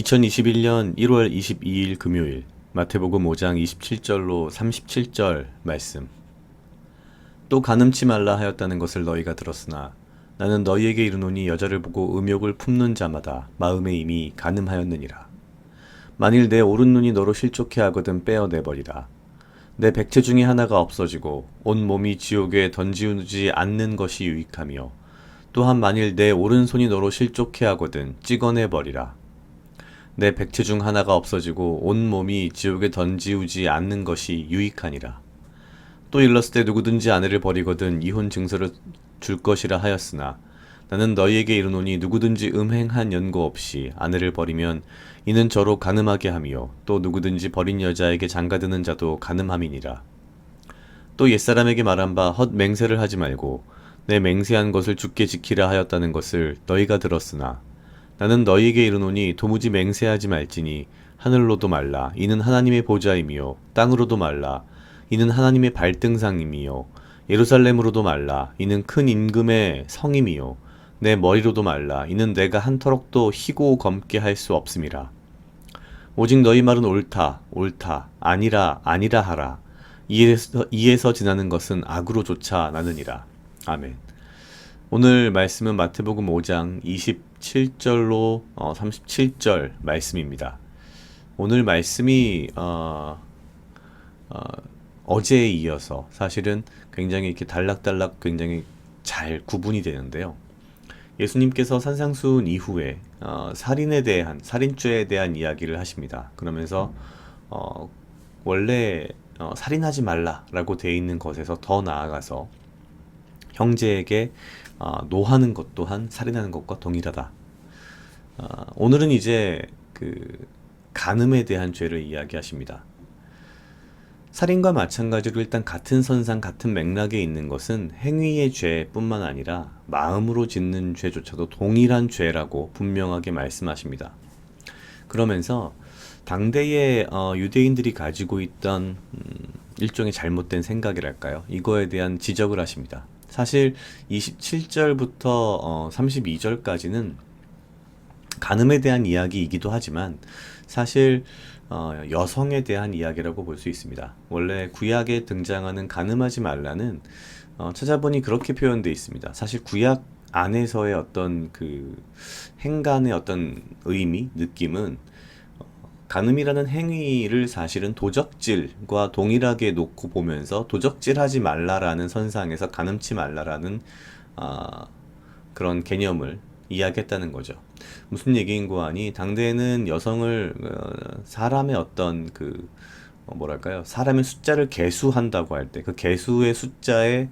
2021년 1월 22일 금요일 마태복음 5장 27절로 37절 말씀. 또 간음치 말라 하였다는 것을 너희가 들었으나 나는 너희에게 이르노니 여자를 보고 음욕을 품는 자마다 마음에 이미 간음하였느니라. 만일 내 오른 눈이 너로 실족해 하거든 빼어내버리라. 내 백체 중에 하나가 없어지고 온 몸이 지옥에 던지우지 않는 것이 유익하며 또한 만일 내 오른손이 너로 실족해 하거든 찍어내버리라. 내 백체 중 하나가 없어지고 온 몸이 지옥에 던지우지 않는 것이 유익하니라. 또 일렀을 때 누구든지 아내를 버리거든 이혼 증서를 줄 것이라 하였으나 나는 너희에게 이르노니 누구든지 음행한 연고 없이 아내를 버리면 이는 저로 간음하게 하며 또 누구든지 버린 여자에게 장가드는 자도 간음함이니라. 또 옛사람에게 말한 바 헛 맹세를 하지 말고 내 맹세한 것을 주께 지키라 하였다는 것을 너희가 들었으나 나는 너희에게 이르노니 도무지 맹세하지 말지니 하늘로도 말라 이는 하나님의 보좌이며 땅으로도 말라 이는 하나님의 발등상이며 예루살렘으로도 말라 이는 큰 임금의 성임이요 내 머리로도 말라 이는 내가 한터럭도 희고 검게 할 수 없음이라. 오직 너희 말은 옳다 옳다 아니라 아니라 하라. 이에서 지나는 것은 악으로 쫓아 나느니라. 아멘. 오늘 말씀은 마태복음 5장 27절로 37절 말씀입니다. 오늘 말씀이 어제에 이어서 사실은 굉장히 이렇게 단락단락 굉장히 잘 구분이 되는데요. 예수님께서 산상수훈 이후에 살인죄에 대한 이야기를 하십니다. 그러면서 원래 살인하지 말라라고 되어 있는 것에서 더 나아가서 형제에게 노하는 것 또한 살인하는 것과 동일하다. 오늘은 이제 그 간음에 대한 죄를 이야기하십니다. 살인과 마찬가지로 일단 같은 선상 같은 맥락에 있는 것은 행위의 죄뿐만 아니라 마음으로 짓는 죄조차도 동일한 죄라고 분명하게 말씀하십니다. 그러면서 당대의 유대인들이 가지고 있던 일종의 잘못된 생각이랄까요? 이거에 대한 지적을 하십니다. 사실 27절부터 32절까지는 간음에 대한 이야기이기도 하지만 사실 여성에 대한 이야기라고 볼 수 있습니다. 원래 구약에 등장하는 간음하지 말라는 찾아보니 그렇게 표현되어 있습니다. 사실 구약 안에서의 어떤 그 행간의 어떤 의미, 느낌은 간음이라는 행위를 사실은 도적질과 동일하게 놓고 보면서 도적질하지 말라라는 선상에서 간음치 말라라는 그런 개념을 이야기했다는 거죠. 무슨 얘기인고 하니 당대에는 여성을 사람의 어떤 그 뭐랄까요? 사람의 숫자를 계수한다고 할 때 그 계수의 숫자에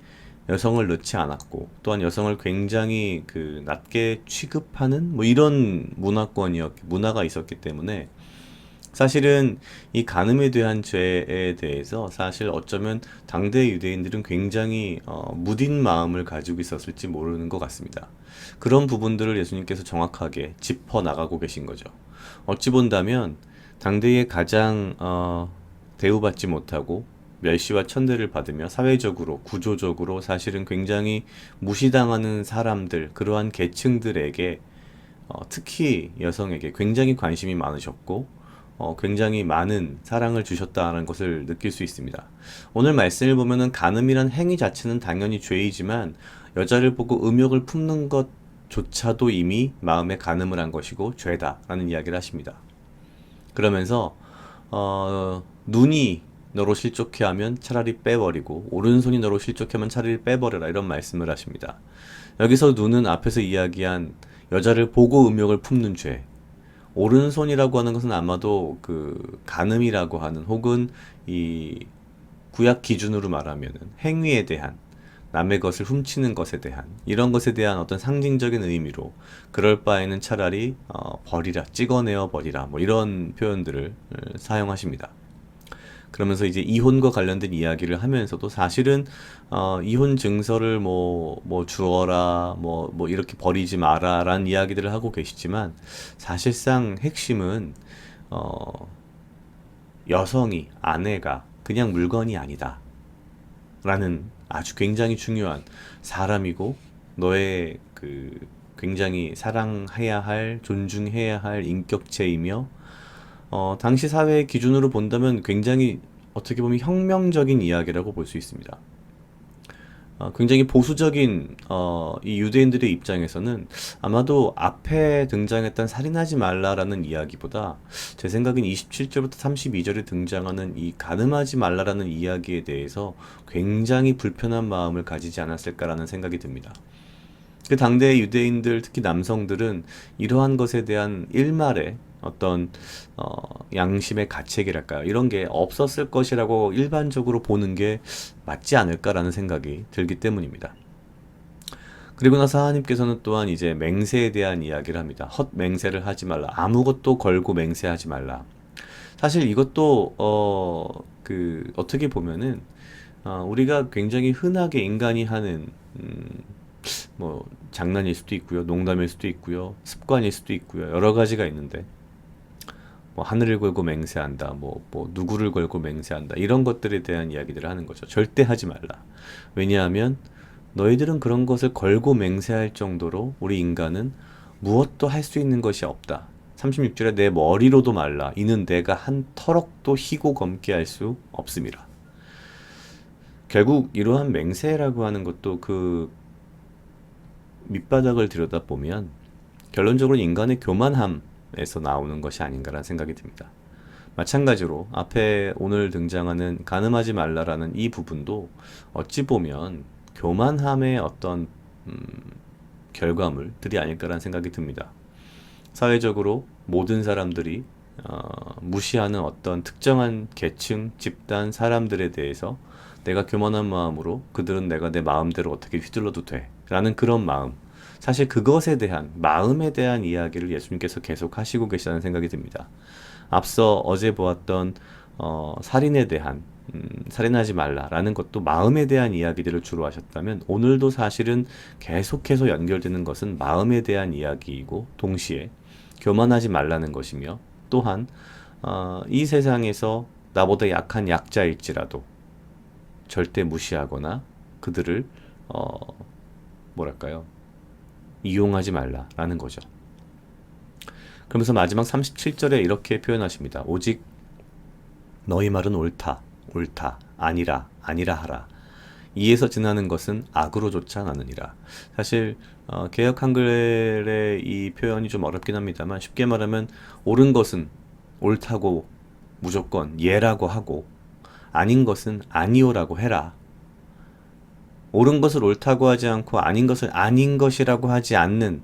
여성을 넣지 않았고 또한 여성을 굉장히 그 낮게 취급하는 뭐 이런 문화가 있었기 때문에 사실은 이 간음에 대한 죄에 대해서 사실 어쩌면 당대 유대인들은 굉장히 무딘 마음을 가지고 있었을지 모르는 것 같습니다. 그런 부분들을 예수님께서 정확하게 짚어 나가고 계신 거죠. 어찌 본다면 당대에 가장 대우받지 못하고 멸시와 천대를 받으며 사회적으로 구조적으로 사실은 굉장히 무시당하는 사람들, 그러한 계층들에게 특히 여성에게 굉장히 관심이 많으셨고 굉장히 많은 사랑을 주셨다는 것을 느낄 수 있습니다. 오늘 말씀을 보면은 간음이란 행위 자체는 당연히 죄이지만 여자를 보고 음욕을 품는 것조차도 이미 마음에 간음을 한 것이고 죄다라는 이야기를 하십니다. 그러면서 눈이 너로 실족해 하면 차라리 빼버리고 오른손이 너로 실족해 하면 차라리 빼버려라 이런 말씀을 하십니다. 여기서 눈은 앞에서 이야기한 여자를 보고 음욕을 품는 죄, 오른손이라고 하는 것은 아마도 그 간음이라고 하는 혹은 이 구약 기준으로 말하면은 행위에 대한 남의 것을 훔치는 것에 대한 이런 것에 대한 어떤 상징적인 의미로 그럴 바에는 차라리 버리라, 찍어내어 버리라 뭐 이런 표현들을 사용하십니다. 그러면서 이제 이혼과 관련된 이야기를 하면서도 사실은 이혼 증서를 뭐 주어라 뭐 이렇게 버리지 마라라는 이야기들을 하고 계시지만 사실상 핵심은 여성이 아내가 그냥 물건이 아니다 라는 아주 굉장히 중요한 사람이고 너의 그 굉장히 사랑해야 할, 존중해야 할 인격체이며, 당시 사회의 기준으로 본다면 굉장히 어떻게 보면 혁명적인 이야기라고 볼 수 있습니다. 굉장히 보수적인 이 유대인들의 입장에서는 아마도 앞에 등장했던 살인하지 말라라는 이야기보다 제 생각엔 27절부터 32절에 등장하는 이 가늠하지 말라라는 이야기에 대해서 굉장히 불편한 마음을 가지지 않았을까라는 생각이 듭니다. 그 당대의 유대인들, 특히 남성들은 이러한 것에 대한 일말의 어떤 양심의 가책이랄까요? 이런 게 없었을 것이라고 일반적으로 보는 게 맞지 않을까라는 생각이 들기 때문입니다. 그리고 나서 하나님께서는 또한 이제 맹세에 대한 이야기를 합니다. 헛 맹세를 하지 말라. 아무것도 걸고 맹세하지 말라. 사실 이것도 어떻게 보면은 우리가 굉장히 흔하게 인간이 하는 뭐 장난일 수도 있고요, 농담일 수도 있고요, 습관일 수도 있고요, 여러 가지가 있는데 뭐 하늘을 걸고 맹세한다, 뭐 누구를 걸고 맹세한다 이런 것들에 대한 이야기들을 하는 거죠. 절대 하지 말라. 왜냐하면 너희들은 그런 것을 걸고 맹세할 정도로 우리 인간은 무엇도 할 수 있는 것이 없다. 36절에 내 머리로도 말라. 이는 내가 한 터럭도 희고 검게 할 수 없음이라. 결국 이러한 맹세라고 하는 것도 그 밑바닥을 들여다보면 결론적으로 인간의 교만함에서 나오는 것이 아닌가라는 생각이 듭니다. 마찬가지로 앞에 오늘 등장하는 가늠하지 말라라는 이 부분도 어찌 보면 교만함의 어떤 결과물들이 아닐까라는 생각이 듭니다. 사회적으로 모든 사람들이 무시하는 어떤 특정한 계층, 집단, 사람들에 대해서 내가 교만한 마음으로 그들은 내가 내 마음대로 어떻게 휘둘러도 돼 라는 그런 마음, 사실 그것에 대한 마음에 대한 이야기를 예수님께서 계속 하시고 계시다는 생각이 듭니다. 앞서 어제 보았던 살인에 대한 살인하지 말라라는 것도 마음에 대한 이야기들을 주로 하셨다면 오늘도 사실은 계속해서 연결되는 것은 마음에 대한 이야기이고 동시에 교만하지 말라는 것이며 또한 이 세상에서 나보다 약한 약자일지라도 절대 무시하거나 그들을 뭐랄까요? 이용하지 말라라는 거죠. 그러면서 마지막 37절에 이렇게 표현하십니다. 오직 너희 말은 옳다, 옳다, 아니라, 아니라 하라. 이에서 지나는 것은 악으로조차 나느니라. 사실 개역 한글의 이 표현이 좀 어렵긴 합니다만 쉽게 말하면 옳은 것은 옳다고 무조건 예라고 하고 아닌 것은 아니오라고 해라. 옳은 것을 옳다고 하지 않고 아닌 것을 아닌 것이라고 하지 않는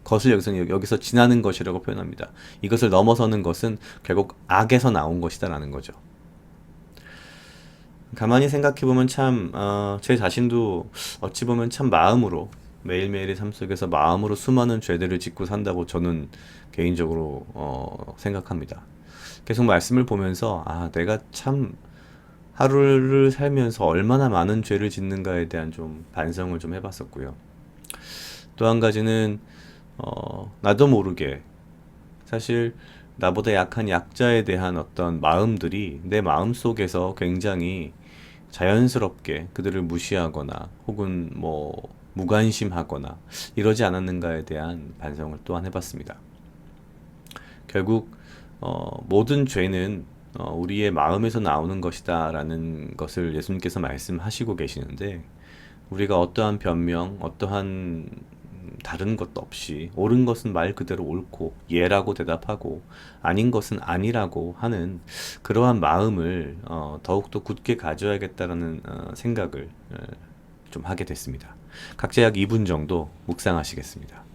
것을 여기서 지나는 것이라고 표현합니다. 이것을 넘어서는 것은 결국 악에서 나온 것이다라는 거죠. 가만히 생각해보면 참, 제 자신도 어찌 보면 참 마음으로 매일매일의 삶 속에서 마음으로 수많은 죄들을 짓고 산다고 저는 개인적으로 생각합니다. 계속 말씀을 보면서 내가 참 하루를 살면서 얼마나 많은 죄를 짓는가에 대한 좀 반성을 좀 해봤었고요. 또 한 가지는 나도 모르게 사실 나보다 약한 약자에 대한 어떤 마음들이 내 마음 속에서 굉장히 자연스럽게 그들을 무시하거나 혹은 뭐 무관심하거나 이러지 않았는가에 대한 반성을 또한 해봤습니다. 결국 모든 죄는 우리의 마음에서 나오는 것이다 라는 것을 예수님께서 말씀하시고 계시는데 우리가 어떠한 변명, 어떠한 다른 것도 없이 옳은 것은 말 그대로 옳고 예라고 대답하고 아닌 것은 아니라고 하는 그러한 마음을 더욱더 굳게 가져야겠다라는 생각을 좀 하게 됐습니다. 각자 약 2분 정도 묵상하시겠습니다.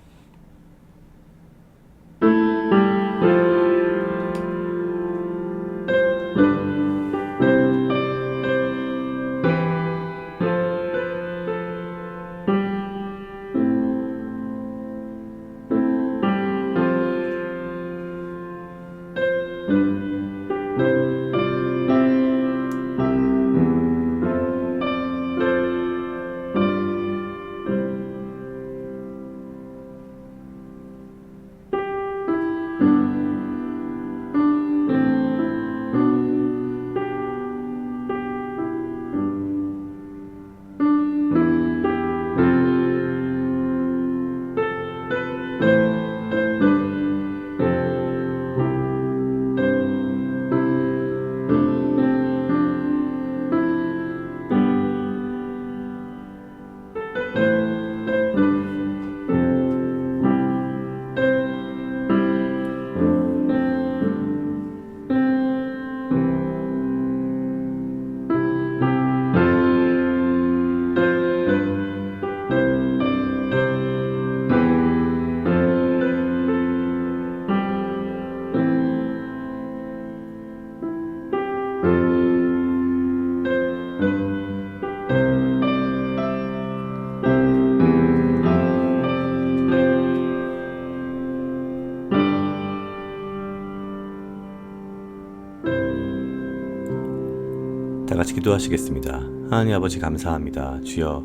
같이 기도하시겠습니다. 하나님 아버지 감사합니다. 주여,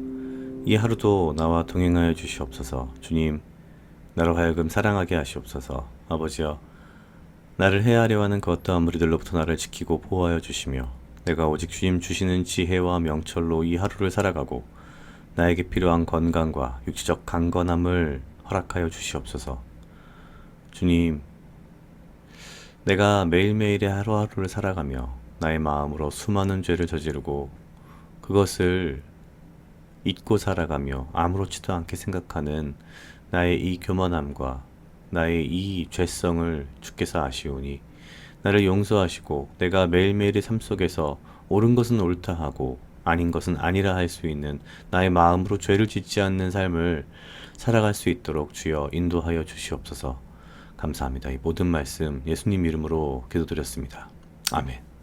이 하루도 나와 동행하여 주시옵소서. 주님, 나로 하여금 사랑하게 하시옵소서. 아버지여, 나를 해하려 하는 그 어떠한 무리들로부터 나를 지키고 보호하여 주시며 내가 오직 주님 주시는 지혜와 명철로 이 하루를 살아가고 나에게 필요한 건강과 육체적 강건함을 허락하여 주시옵소서. 주님, 내가 매일매일의 하루하루를 살아가며 나의 마음으로 수많은 죄를 저지르고 그것을 잊고 살아가며 아무렇지도 않게 생각하는 나의 이 교만함과 나의 이 죄성을 주께서 아시오니 나를 용서하시고 내가 매일매일의 삶 속에서 옳은 것은 옳다 하고 아닌 것은 아니라 할 수 있는 나의 마음으로 죄를 짓지 않는 삶을 살아갈 수 있도록 주여 인도하여 주시옵소서. 감사합니다. 이 모든 말씀 예수님 이름으로 기도드렸습니다. 아멘.